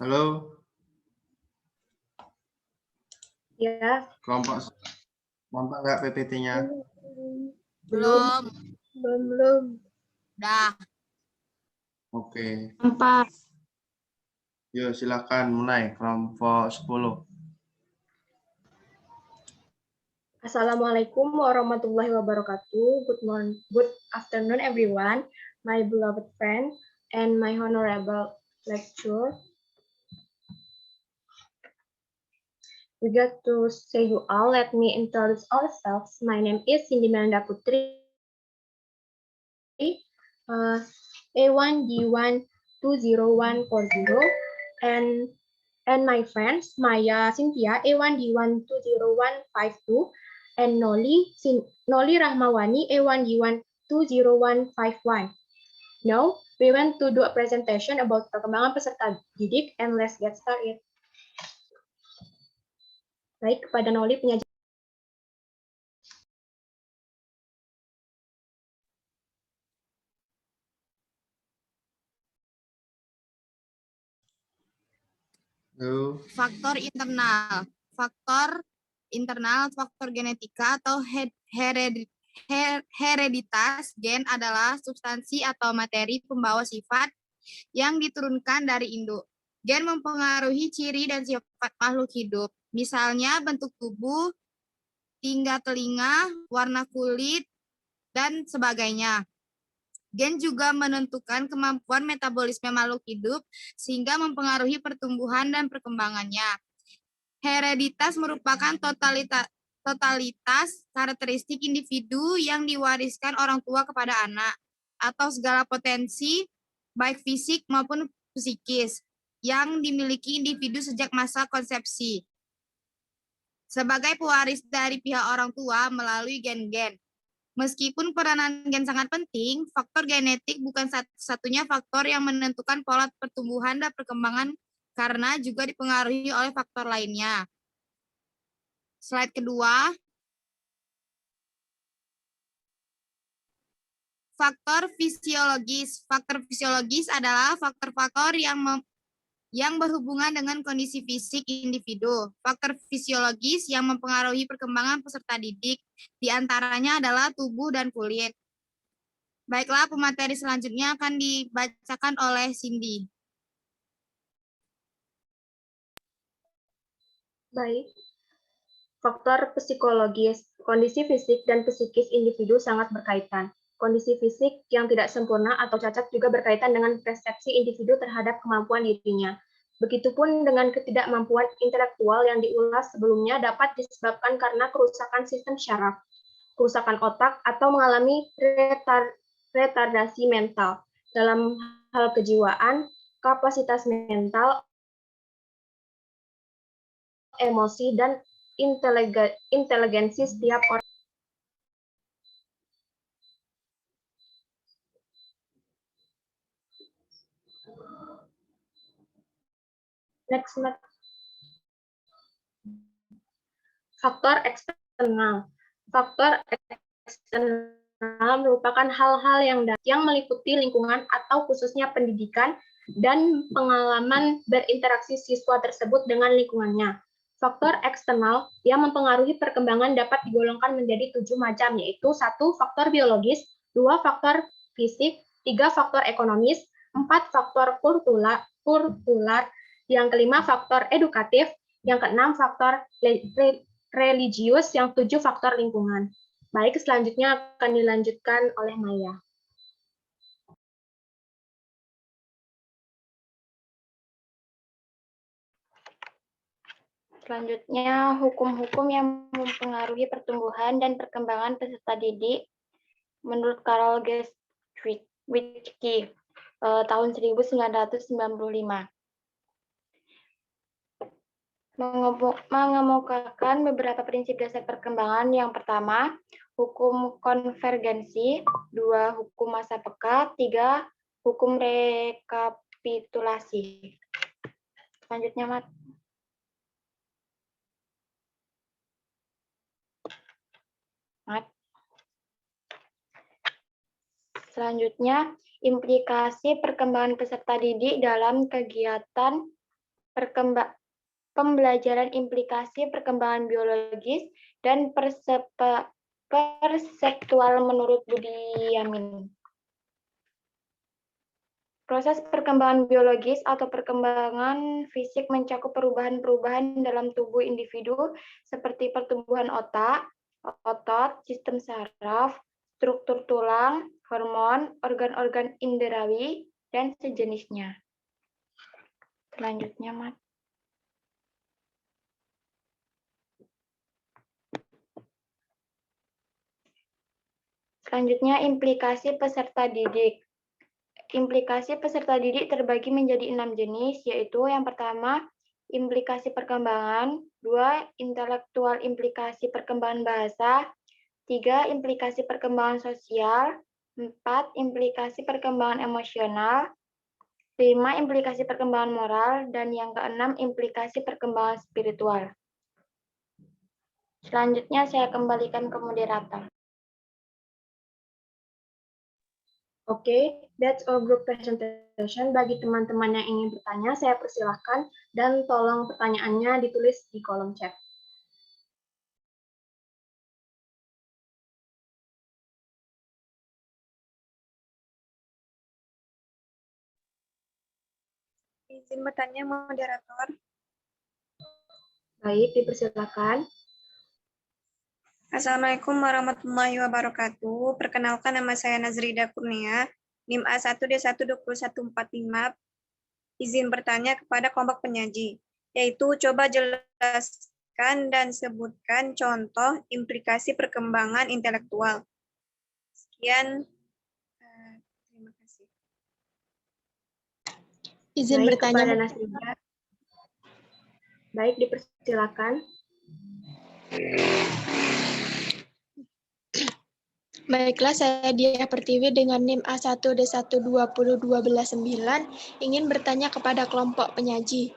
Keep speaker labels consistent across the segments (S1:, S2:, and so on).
S1: Halo,
S2: Ya.
S1: kelompok nggak PPT-nya?
S3: Belum.
S2: Belum.
S3: Dah.
S1: Oke.
S2: 4.
S1: Yuk, silakan mulai kelompok 10.
S2: Assalamualaikum warahmatullahi wabarakatuh. Good afternoon, everyone. My beloved friend and my honorable lecturer. We got to say you all. Let me introduce ourselves. My name is Cindy Melanda Putri. A1D12040 and my friends Maya Cynthia A1D1205152 and Noli Rahmawani A1D12051. Now we want to do a presentation about perkembangan peserta didik and let's get started. Baik, kepada Noli penyajian.
S3: Faktor internal. Faktor internal, faktor genetika atau hereditas gen adalah substansi atau materi pembawa sifat yang diturunkan dari induk. Gen mempengaruhi ciri dan sifat makhluk hidup. Misalnya bentuk tubuh, tinggi telinga, warna kulit, dan sebagainya. Gen juga menentukan kemampuan metabolisme makhluk hidup sehingga mempengaruhi pertumbuhan dan perkembangannya. Hereditas merupakan totalitas karakteristik individu yang diwariskan orang tua kepada anak atau segala potensi baik fisik maupun psikis yang dimiliki individu sejak masa konsepsi. Sebagai pewaris dari pihak orang tua melalui gen-gen. Meskipun peranan gen sangat penting, faktor genetik bukan satu-satunya faktor yang menentukan pola pertumbuhan dan perkembangan karena juga dipengaruhi oleh faktor lainnya. Slide kedua. Faktor fisiologis. Faktor fisiologis adalah faktor-faktor yang berhubungan dengan kondisi fisik individu. Faktor fisiologis yang mempengaruhi perkembangan peserta didik, diantaranya adalah tubuh dan kulit. Baiklah, pemateri selanjutnya akan dibacakan oleh Cindy.
S2: Baik. Faktor psikologis. Kondisi fisik dan psikis individu sangat berkaitan. Kondisi fisik yang tidak sempurna atau cacat juga berkaitan dengan persepsi individu terhadap kemampuan dirinya. Begitupun dengan ketidakmampuan intelektual yang diulas sebelumnya dapat disebabkan karena kerusakan sistem syaraf, kerusakan otak, atau mengalami retardasi mental. Dalam hal kejiwaan, kapasitas mental, emosi, dan inteligensi setiap orang. Next. Faktor eksternal. Faktor eksternal merupakan hal-hal yang meliputi lingkungan atau khususnya pendidikan dan pengalaman berinteraksi siswa tersebut dengan lingkungannya. Faktor eksternal yang mempengaruhi perkembangan dapat digolongkan menjadi 7 macam, yaitu 1. Faktor biologis, 2. Faktor fisik, 3. Faktor ekonomis, 4. Faktor kultural, yang kelima faktor edukatif, yang keenam faktor religius, yang 7 faktor lingkungan. Baik, selanjutnya akan dilanjutkan oleh Maya.
S4: Selanjutnya, hukum-hukum yang mempengaruhi pertumbuhan dan perkembangan peserta didik menurut Carol Guestwicky tahun 1995. Mengemukakan beberapa prinsip dasar perkembangan. Yang pertama, hukum konvergensi, 2. Hukum masa peka, 3. Hukum rekapitulasi. Selanjutnya, Mat. Selanjutnya, implikasi perkembangan peserta didik dalam kegiatan pembelajaran implikasi perkembangan biologis, dan perseptual menurut Budiamin. Proses perkembangan biologis atau perkembangan fisik mencakup perubahan-perubahan dalam tubuh individu seperti pertumbuhan otak, otot, sistem saraf, struktur tulang, hormon, organ-organ inderawi, dan sejenisnya. Selanjutnya, Mat. Selanjutnya, implikasi peserta didik. Implikasi peserta didik terbagi menjadi 6 jenis, yaitu yang pertama, implikasi perkembangan, 2, intelektual implikasi perkembangan bahasa, 3, implikasi perkembangan sosial, 4, implikasi perkembangan emosional, 5, implikasi perkembangan moral, dan yang keenam, implikasi perkembangan spiritual. Selanjutnya saya kembalikan ke moderator.
S2: Oke, that's all group presentation. Bagi teman-teman yang ingin bertanya, saya persilahkan dan tolong pertanyaannya ditulis di kolom chat.
S5: Izin bertanya, moderator.
S2: Baik, dipersilakan.
S5: Assalamualaikum warahmatullahi wabarakatuh. Perkenalkan, nama saya Nazrida Kurnia, NIM A1D12145. Izin bertanya kepada kelompok penyaji, yaitu coba jelaskan dan sebutkan contoh implikasi perkembangan intelektual. Sekian. Terima kasih.
S3: Izin
S2: Baik,
S3: bertanya.
S2: kepada Nasrida. Baik, dipersilakan.
S6: Baiklah, saya Dia Pertiwi dengan NIM A1D1201219 ingin bertanya kepada kelompok penyaji.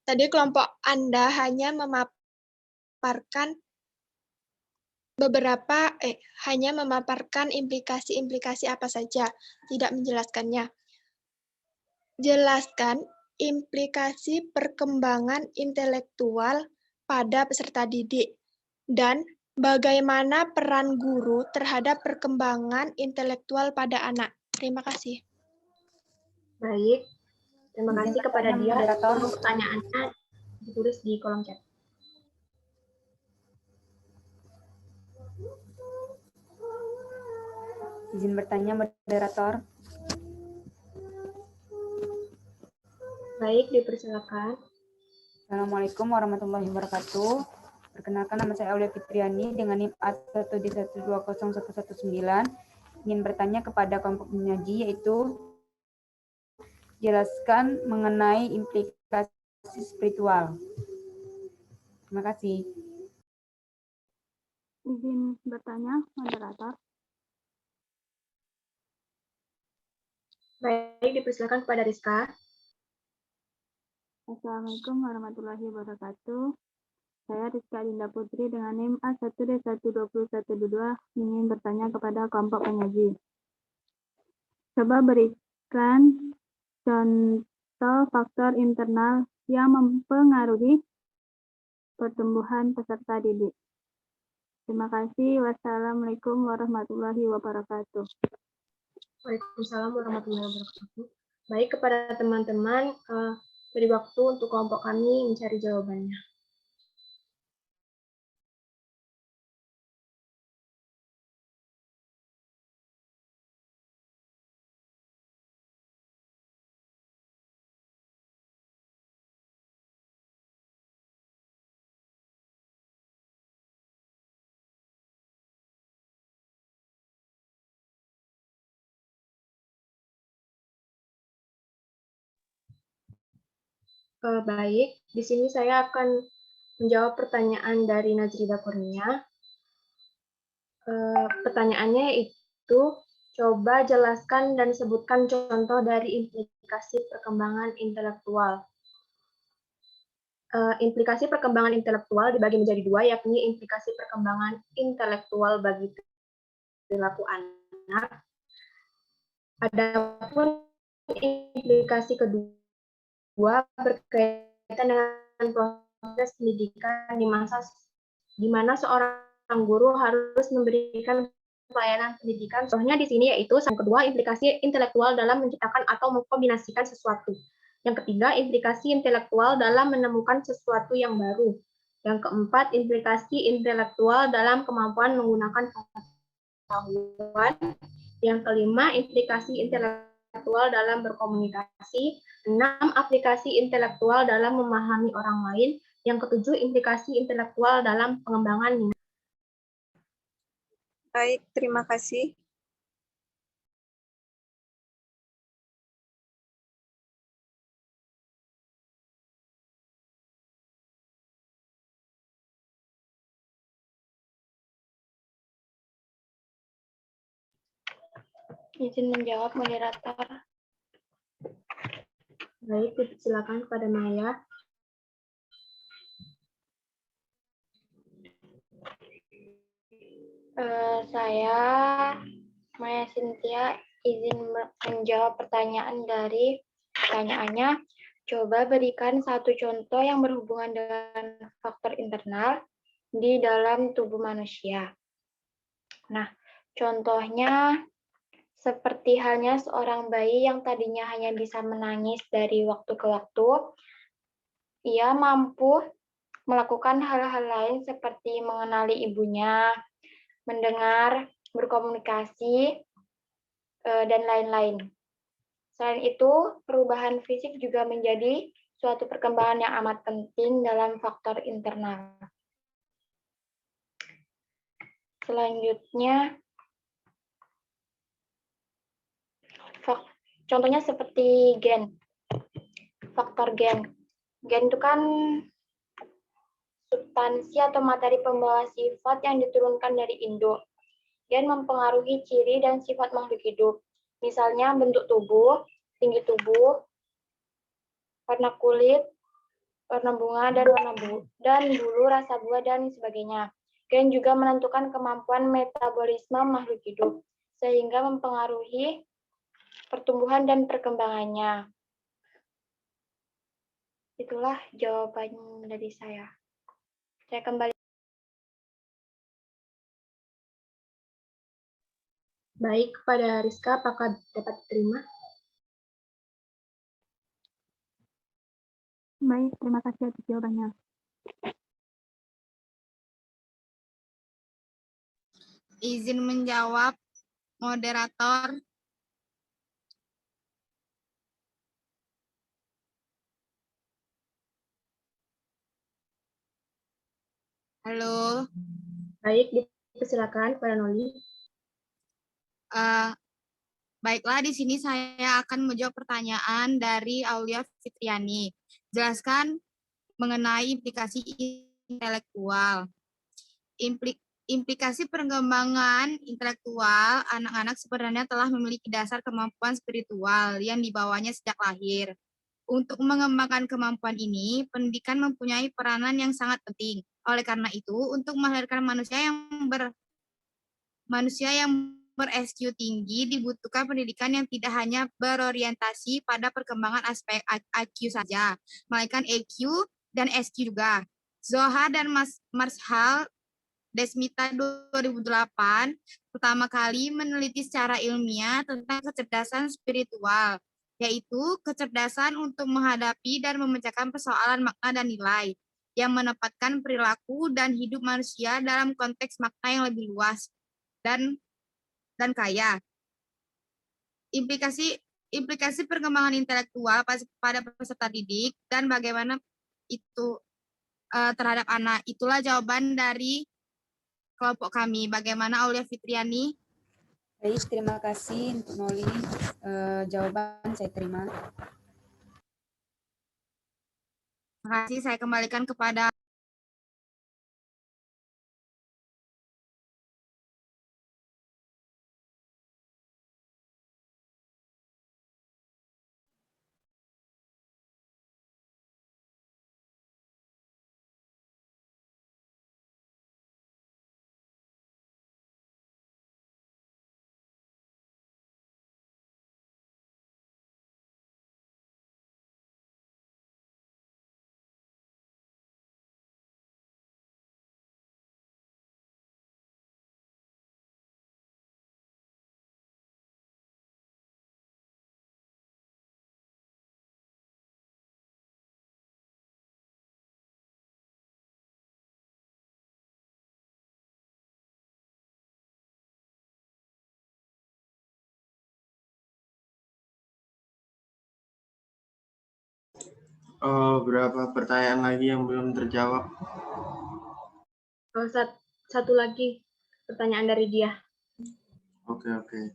S6: Tadi kelompok Anda hanya memaparkan implikasi-implikasi apa saja, tidak menjelaskannya. Jelaskan implikasi perkembangan intelektual pada peserta didik dan bagaimana peran guru terhadap perkembangan intelektual pada anak. Terima kasih.
S2: Baik, terima kasih kepada dia. Tolong pertanyaannya ditulis di kolom chat.
S7: Izin bertanya, moderator.
S2: Baik, dipersilakan.
S7: Assalamualaikum warahmatullahi wabarakatuh. Perkenalkan, nama saya Aulia Fitriani dengan NIM A1D1201119. Ingin bertanya kepada kelompok penyaji, yaitu jelaskan mengenai implikasi spiritual. Terima kasih.
S8: Izin bertanya, moderator.
S2: Baik, dipersilakan kepada Rizka.
S8: Assalamualaikum warahmatullahi wabarakatuh. Saya Rizka Dinda Putri dengan NIM A1D12012 ingin bertanya kepada kelompok penyaji. Coba berikan contoh faktor internal yang mempengaruhi pertumbuhan peserta didik. Terima kasih. Wassalamualaikum warahmatullahi wabarakatuh.
S2: Waalaikumsalam warahmatullahi wabarakatuh. Baik, kepada teman-teman, beri waktu untuk kelompok kami mencari jawabannya. Baik, di sini saya akan menjawab pertanyaan dari Nazrida Kurnia. Pertanyaannya itu, coba jelaskan dan sebutkan contoh dari implikasi perkembangan intelektual. Implikasi perkembangan intelektual dibagi menjadi dua, yakni implikasi perkembangan intelektual bagi perilaku anak. Adapun implikasi kedua berkaitan dengan proses pendidikan di mana seorang guru harus memberikan pelayanan pendidikan. Contohnya di sini yaitu yang kedua, implikasi intelektual dalam menciptakan atau mengkombinasikan sesuatu. Yang ketiga, implikasi intelektual dalam menemukan sesuatu yang baru. Yang keempat, implikasi intelektual dalam kemampuan menggunakan pengetahuan. Yang kelima, implikasi intelektual dalam berkomunikasi. 6, aplikasi intelektual dalam memahami orang lain. Yang ketujuh, implikasi intelektual dalam pengembangan minat.
S5: Baik, terima kasih.
S4: Izin menjawab, moderator.
S2: Baik, silakan kepada Maya.
S4: Saya, Maya Cynthia, izin menjawab pertanyaan dari pertanyaannya. Coba berikan satu contoh yang berhubungan dengan faktor internal di dalam tubuh manusia. Nah, contohnya seperti halnya seorang bayi yang tadinya hanya bisa menangis dari waktu ke waktu, ia mampu melakukan hal-hal lain seperti mengenali ibunya, mendengar, berkomunikasi, dan lain-lain. Selain itu, perubahan fisik juga menjadi suatu perkembangan yang amat penting dalam faktor internal. Selanjutnya, contohnya seperti gen, faktor gen. Gen itu kan substansi atau materi pembawa sifat yang diturunkan dari induk. Gen mempengaruhi ciri dan sifat makhluk hidup. Misalnya bentuk tubuh, tinggi tubuh, warna kulit, warna bunga, dan bulu, rasa buah, dan sebagainya. Gen juga menentukan kemampuan metabolisme makhluk hidup, sehingga mempengaruhi pertumbuhan dan perkembangannya. Itulah jawaban dari saya. Saya kembali.
S2: Baik, kepada Rizka, apakah dapat diterima?
S8: Baik, terima kasih atas jawabannya.
S3: Izin menjawab, moderator. Halo.
S2: Baik, dipersilakan kepada Noli.
S3: Baiklah, di sini saya akan menjawab pertanyaan dari Aulia Fitriani. Jelaskan mengenai implikasi intelektual. Implikasi perkembangan intelektual anak-anak sebenarnya telah memiliki dasar kemampuan spiritual yang dibawanya sejak lahir. Untuk mengembangkan kemampuan ini, pendidikan mempunyai peranan yang sangat penting. Oleh karena itu, untuk melahirkan manusia yang ber-EQ tinggi dibutuhkan pendidikan yang tidak hanya berorientasi pada perkembangan aspek IQ saja, melainkan EQ dan SQ juga. Zoha dan Marshall Desmita 2008 pertama kali meneliti secara ilmiah tentang kecerdasan spiritual, yaitu kecerdasan untuk menghadapi dan memecahkan persoalan makna dan nilai, yang menempatkan perilaku dan hidup manusia dalam konteks makna yang lebih luas dan kaya. Implikasi perkembangan intelektual pada peserta didik dan bagaimana itu terhadap anak. Itulah jawaban dari kelompok kami. Bagaimana Aulia Fitriani?
S7: Baik, terima kasih untuk Noli. Jawaban saya terima.
S3: Terima kasih, saya kembalikan kepada
S1: Berapa pertanyaan lagi yang belum terjawab?
S2: Satu lagi pertanyaan dari dia.
S1: Oke.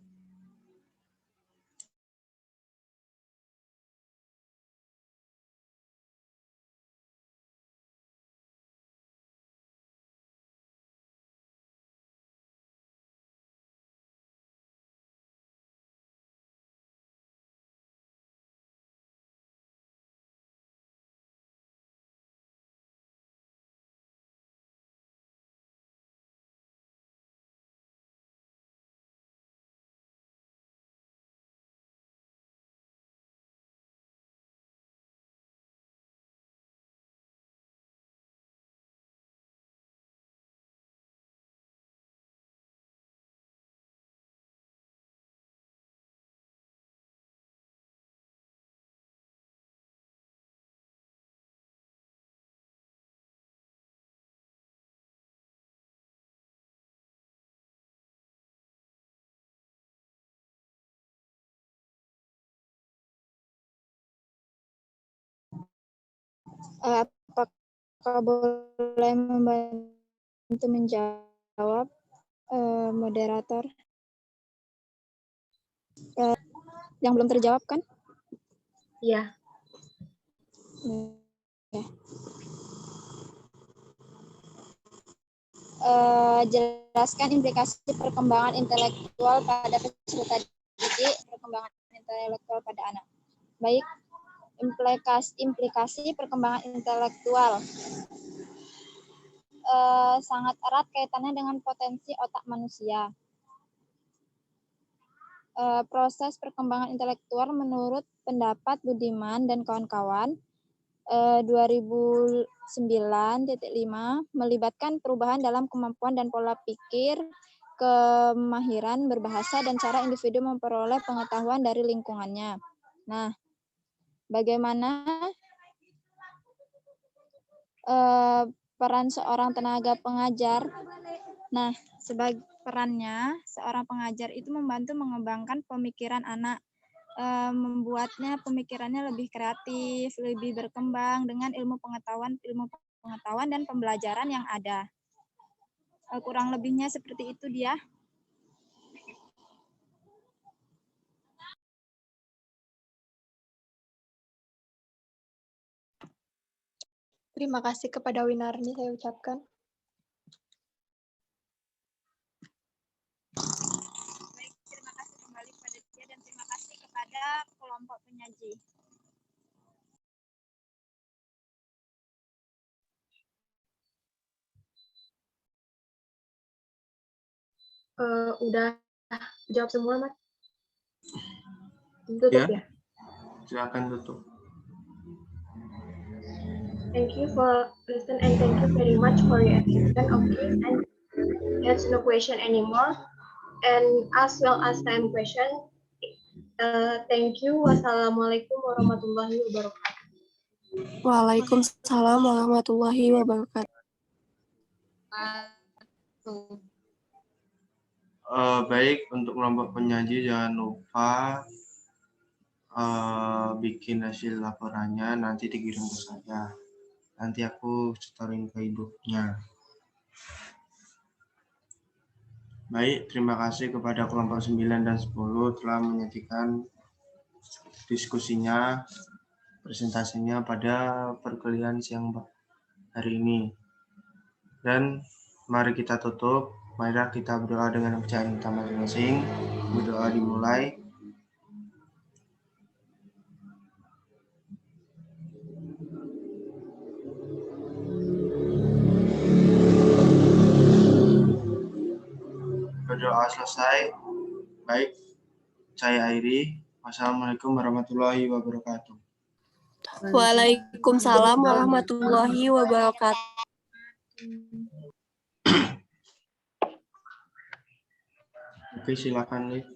S4: Apakah boleh membantu menjawab, moderator? Yang belum terjawab kan?
S2: Iya.
S4: Jelaskan implikasi perkembangan intelektual pada peserta didik, perkembangan intelektual pada anak. Baik, implikasi perkembangan intelektual sangat erat kaitannya dengan potensi otak manusia. Proses perkembangan intelektual menurut pendapat Budiman dan kawan-kawan 2009.5 melibatkan perubahan dalam kemampuan dan pola pikir, kemahiran berbahasa, dan cara individu memperoleh pengetahuan dari lingkungannya. Nah, bagaimana peran seorang tenaga pengajar? Nah, sebagai perannya, seorang pengajar itu membantu mengembangkan pemikiran anak, membuatnya pemikirannya lebih kreatif, lebih berkembang dengan ilmu pengetahuan dan pembelajaran yang ada. Kurang lebihnya seperti itu dia.
S6: Terima kasih kepada Winarni saya ucapkan.
S4: Baik, terima kasih kembali kepada dia dan terima kasih kepada kelompok penyaji.
S2: Udah jawab semua, Mas? Tutup ya?
S1: Silakan tutup.
S2: Thank you for listen and thank you very much for your attention. Okay, and there's no question anymore. And as well as time question. Thank you. Wassalamualaikum warahmatullahi wabarakatuh.
S9: Waalaikumsalam warahmatullahi wabarakatuh.
S1: Baik, untuk kelompok penyaji jangan lupa bikin hasil laporannya, nanti dikirim ke saya. Nanti aku setorin ke ibunya. Baik, terima kasih kepada kelompok 9 dan 10 telah menyajikan diskusinya, presentasinya pada perkuliahan siang hari ini. Dan mari kita tutup, mari kita berdoa dengan kepercayaan kita masing-masing. Berdoa dimulai. Berdoa selesai. Baik, saya Airi. Wassalamualaikum warahmatullahi wabarakatuh.
S9: Waalaikumsalam warahmatullahi wabarakatuh.
S1: Oke, silakan, Liv.